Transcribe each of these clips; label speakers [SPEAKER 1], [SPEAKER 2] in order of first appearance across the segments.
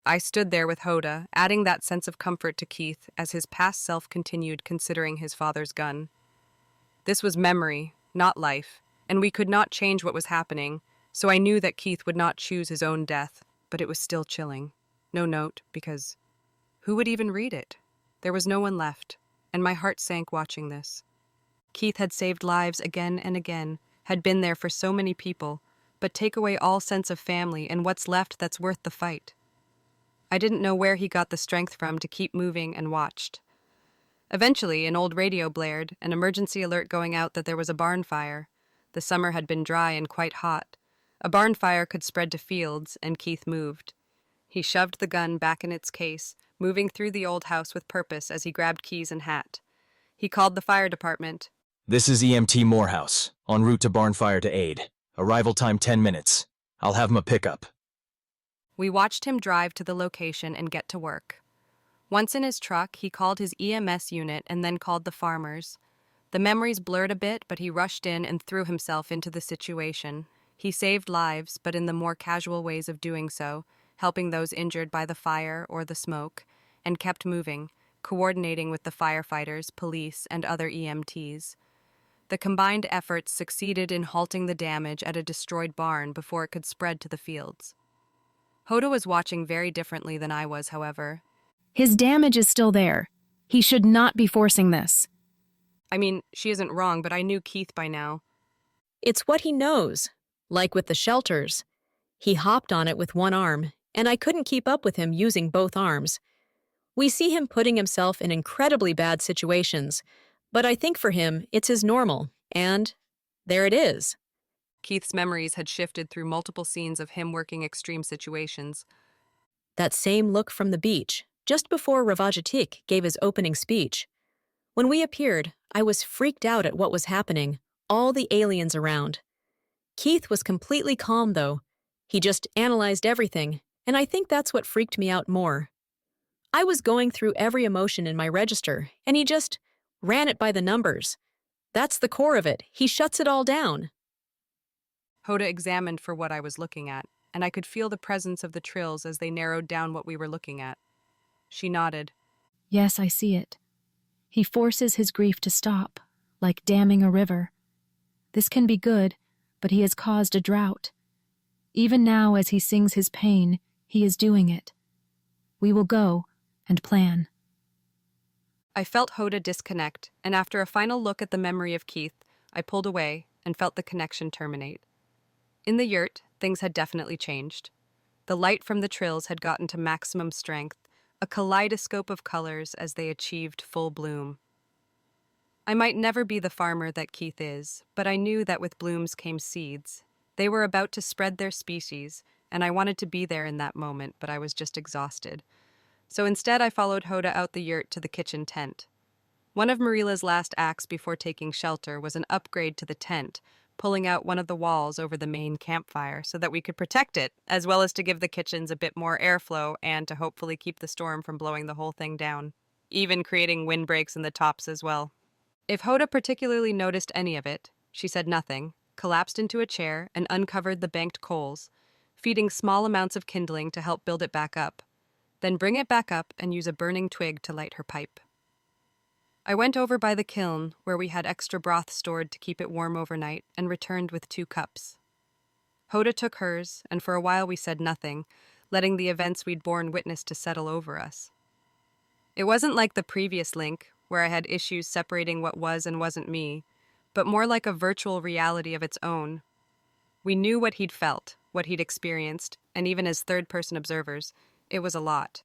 [SPEAKER 1] I stood there with Hoda, adding that sense of comfort to Keith as his past self continued considering his father's gun. This was memory, not life, and we could not change what was happening, so I knew that Keith would not choose his own death, but it was still chilling. No note, because who would even read it? There was no one left, and my heart sank watching this. Keith had saved lives again and again, had been there for so many people, but take away all sense of family and what's left that's worth the fight. I didn't know where he got the strength from to keep moving and watched. Eventually, an old radio blared, an emergency alert going out that there was a barn fire. The summer had been dry and quite hot. A barn fire could spread to fields, and Keith moved. He shoved the gun back in its case, moving through the old house with purpose as he grabbed keys and hat. He called the fire department.
[SPEAKER 2] This is EMT Morehouse, en route to barn fire to aid. Arrival time 10 minutes. I'll have him a pickup.
[SPEAKER 1] We watched him drive to the location and get to work. Once in his truck, he called his EMS unit and then called the farmers. The memories blurred a bit, but he rushed in and threw himself into the situation. He saved lives, but in the more casual ways of doing so, helping those injured by the fire or the smoke, and kept moving, coordinating with the firefighters, police, and other EMTs. The combined efforts succeeded in halting the damage at a destroyed barn before it could spread to the fields. Hoda was watching very differently than I was, however.
[SPEAKER 3] His damage is still there. He should not be forcing this.
[SPEAKER 1] I mean, she isn't wrong, but I knew Keith by now.
[SPEAKER 4] It's what he knows, like with the shelters. He hopped on it with one arm, and I couldn't keep up with him using both arms. We see him putting himself in incredibly bad situations, but I think for him, it's his normal, and there it is.
[SPEAKER 1] Keith's memories had shifted through multiple scenes of him working extreme situations.
[SPEAKER 4] That same look from the beach, just before Ravajatik gave his opening speech. When we appeared, I was freaked out at what was happening, all the aliens around. Keith was completely calm, though. He just analyzed everything, and I think that's what freaked me out more. I was going through every emotion in my register, and he just ran it by the numbers. That's the core of it. He shuts it all down.
[SPEAKER 1] Hoda examined for what I was looking at, and I could feel the presence of the Trills as they narrowed down what we were looking at. She nodded.
[SPEAKER 3] Yes, I see it. He forces his grief to stop, like damming a river. This can be good, but he has caused a drought. Even now, as he sings his pain, he is doing it. We will go and plan.
[SPEAKER 1] I felt Hoda disconnect, and after a final look at the memory of Keith, I pulled away and felt the connection terminate. In the yurt, things had definitely changed. The light from the Trills had gotten to maximum strength, a kaleidoscope of colors as they achieved full bloom. I might never be the farmer that Keith is, but I knew that with blooms came seeds. They were about to spread their species, and I wanted to be there in that moment, but I was just exhausted. So instead I followed Hoda out the yurt to the kitchen tent. One of Merilla's last acts before taking shelter was an upgrade to the tent, pulling out one of the walls over the main campfire so that we could protect it, as well as to give the kitchens a bit more airflow and to hopefully keep the storm from blowing the whole thing down, even creating windbreaks in the tops as well. If Hoda particularly noticed any of it, she said nothing, collapsed into a chair, and uncovered the banked coals, feeding small amounts of kindling to help build it back up. Then bring it back up and use a burning twig to light her pipe. I went over by the kiln, where we had extra broth stored to keep it warm overnight, and returned with 2 cups. Hoda took hers, and for a while we said nothing, letting the events we'd borne witness to settle over us. It wasn't like the previous link, where I had issues separating what was and wasn't me, but more like a virtual reality of its own. We knew what he'd felt, what he'd experienced, and even as third-person observers, it was a lot.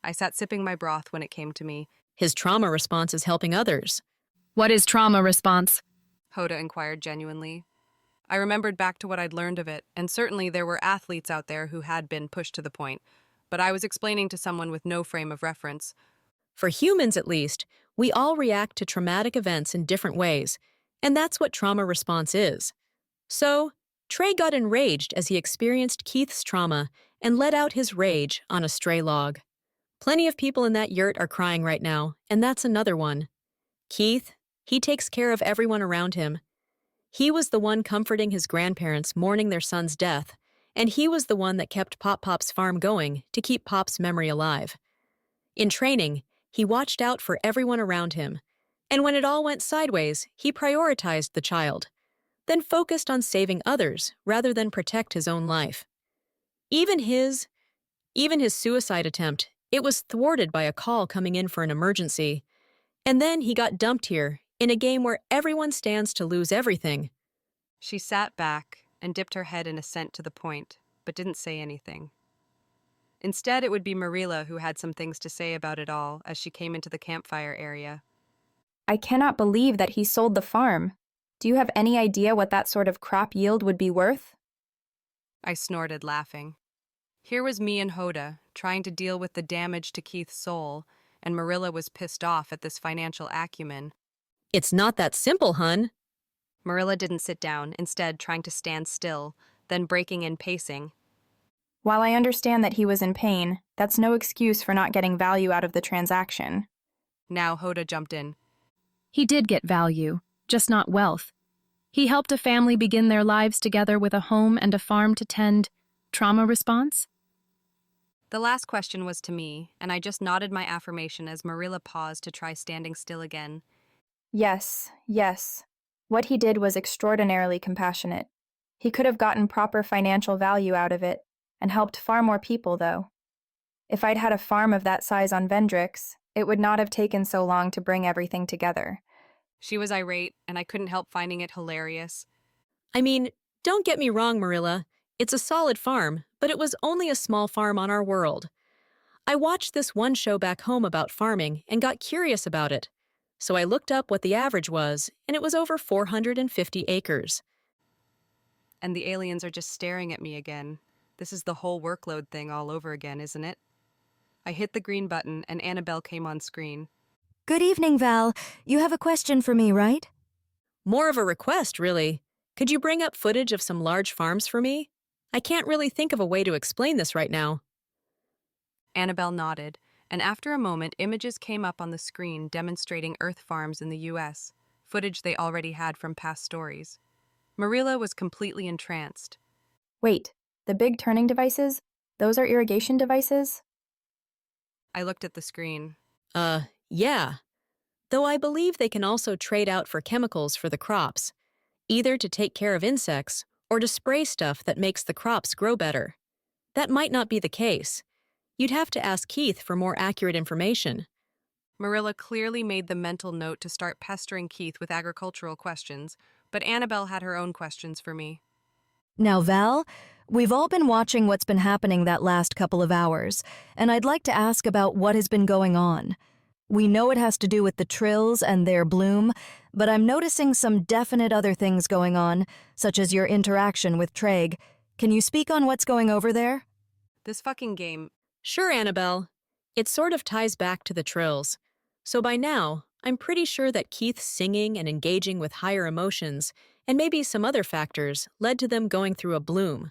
[SPEAKER 1] I sat sipping my broth when it came to me.
[SPEAKER 4] His trauma response is helping others.
[SPEAKER 3] What is trauma response?
[SPEAKER 1] Hoda inquired genuinely. I remembered back to what I'd learned of it, and certainly there were athletes out there who had been pushed to the point, but I was explaining to someone with no frame of reference.
[SPEAKER 4] For humans, at least, we all react to traumatic events in different ways, and that's what trauma response is. So, Trey got enraged as he experienced Keith's trauma and let out his rage on a stray log. Plenty of people in that yurt are crying right now, and that's another one. Keith, he takes care of everyone around him. He was the one comforting his grandparents mourning their son's death, And he was the one that kept Pop's farm going to keep Pop's memory alive. In training, he watched out for everyone around him, and when it all went sideways, he prioritized the child, then focused on saving others rather than protect his own life. Even his suicide attempt, it was thwarted by a call coming in for an emergency. And then he got dumped here, in a game where everyone stands to lose everything.
[SPEAKER 1] She sat back and dipped her head in assent to the point, but didn't say anything. Instead, it would be Merilla who had some things to say about it all as she came into the campfire area.
[SPEAKER 5] I cannot believe that he sold the farm. Do you have any idea what that sort of crop yield would be worth?
[SPEAKER 1] I snorted, laughing. Here was me and Hoda, trying to deal with the damage to Keith's soul, and Merilla was pissed off at this financial acumen.
[SPEAKER 4] It's not that simple, hun.
[SPEAKER 1] Merilla didn't sit down, instead trying to stand still, then breaking in pacing.
[SPEAKER 5] While I understand that he was in pain, that's no excuse for not getting value out of the transaction.
[SPEAKER 1] Now Hoda jumped in.
[SPEAKER 3] He did get value, just not wealth. He helped a family begin their lives together with a home and a farm to tend. Trauma response?
[SPEAKER 1] The last question was to me, and I just nodded my affirmation as Merilla paused to try standing still again.
[SPEAKER 5] Yes, yes. What he did was extraordinarily compassionate. He could have gotten proper financial value out of it, and helped far more people, though. If I'd had a farm of that size on Vendrix, it would not have taken so long to bring everything together.
[SPEAKER 1] She was irate, and I couldn't help finding it hilarious.
[SPEAKER 4] I mean, don't get me wrong, Merilla. It's a solid farm, but it was only a small farm on our world. I watched this one show back home about farming and got curious about it. So I looked up what the average was, and it was over 450 acres.
[SPEAKER 1] And the aliens are just staring at me again. This is the whole workload thing all over again, isn't it? I hit the green button, and Annabelle came on screen.
[SPEAKER 6] Good evening, Val. You have a question for me, right?
[SPEAKER 4] More of a request, really. Could you bring up footage of some large farms for me? I can't really think of a way to explain this right now.
[SPEAKER 1] Annabelle nodded, and after a moment, images came up on the screen demonstrating Earth farms in the U.S., footage they already had from past stories. Merilla was completely entranced.
[SPEAKER 5] Wait, the big turning devices? Those are irrigation devices?
[SPEAKER 1] I looked at the screen.
[SPEAKER 4] Yeah. Though I believe they can also trade out for chemicals for the crops, either to take care of insects or to spray stuff that makes the crops grow better. That might not be the case. You'd have to ask Keith for more accurate information.
[SPEAKER 1] Merilla clearly made the mental note to start pestering Keith with agricultural questions, but Annabelle had her own questions for me.
[SPEAKER 6] Now, Val, we've all been watching what's been happening that last couple of hours, and I'd like to ask about what has been going on. We know it has to do with the Trills and their bloom, but I'm noticing some definite other things going on, such as your interaction with Treg. Can you speak on what's going over there?
[SPEAKER 1] This fucking game.
[SPEAKER 4] Sure, Annabelle. It sort of ties back to the Trills. So by now, I'm pretty sure that Keith's singing and engaging with higher emotions, and maybe some other factors, led to them going through a bloom.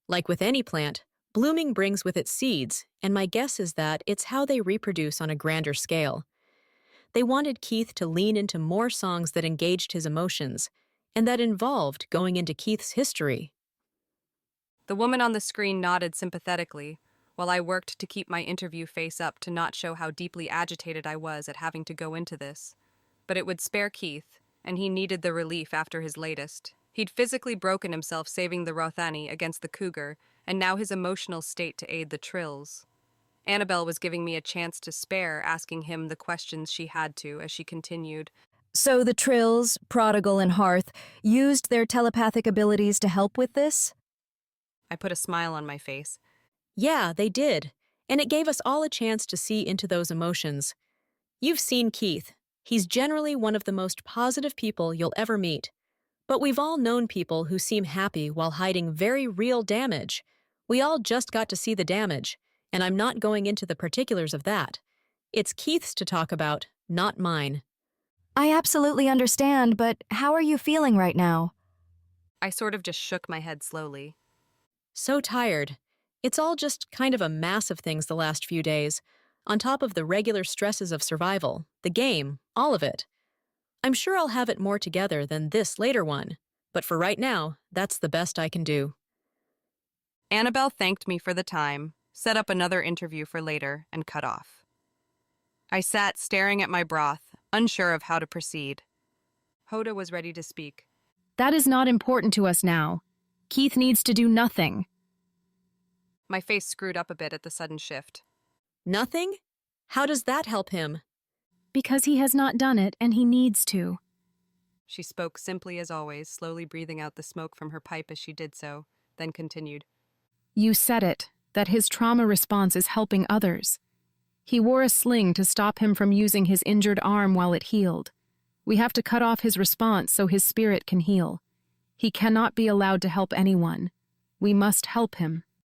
[SPEAKER 4] Like with any plant, blooming brings with it seeds, and my guess is that it's how they reproduce on a grander scale. They wanted Keith to lean into more songs that engaged his emotions, and that involved going into Keith's history.
[SPEAKER 1] The woman on the screen nodded sympathetically, while I worked to keep my interview face up to not show how deeply agitated I was at having to go into this. But it would spare Keith, and he needed the relief after his latest. He'd physically broken himself saving the Rothani against the cougar, and now his emotional state to aid the Trills. Annabelle was giving me a chance to spare, asking him the questions she had to as she continued.
[SPEAKER 6] So the Trills, Prodigal and Hearth, used their telepathic abilities to help with this?
[SPEAKER 1] I put a smile on my face.
[SPEAKER 4] Yeah, they did, and it gave us all a chance to see into those emotions. You've seen Keith. He's generally one of the most positive people you'll ever meet. But we've all known people who seem happy while hiding very real damage. We all just got to see the damage, and I'm not going into the particulars of that. It's Keith's to talk about, not mine.
[SPEAKER 6] I absolutely understand, but how are you feeling right now?
[SPEAKER 1] I sort of just shook my head slowly.
[SPEAKER 4] So tired. It's all just kind of a mass of things the last few days, on top of the regular stresses of survival, the game, all of it. I'm sure I'll have it more together than this later one, but for right now, that's the best I can do.
[SPEAKER 1] Annabelle thanked me for the time, set up another interview for later, and cut off. I sat staring at my broth, unsure of how to proceed. Hoda was ready to speak.
[SPEAKER 3] That is not important to us now. Keith needs to do nothing.
[SPEAKER 1] My face screwed up a bit at the sudden shift.
[SPEAKER 4] Nothing? How does that help him?
[SPEAKER 3] Because he has not done it, and he needs to.
[SPEAKER 1] She spoke simply as always, slowly breathing out the smoke from her pipe as she did so, then continued.
[SPEAKER 3] You said it, that his trauma response is helping others. He wore a sling to stop him from using his injured arm while it healed. We have to cut off his response so his spirit can heal. He cannot be allowed to help anyone. We must help him.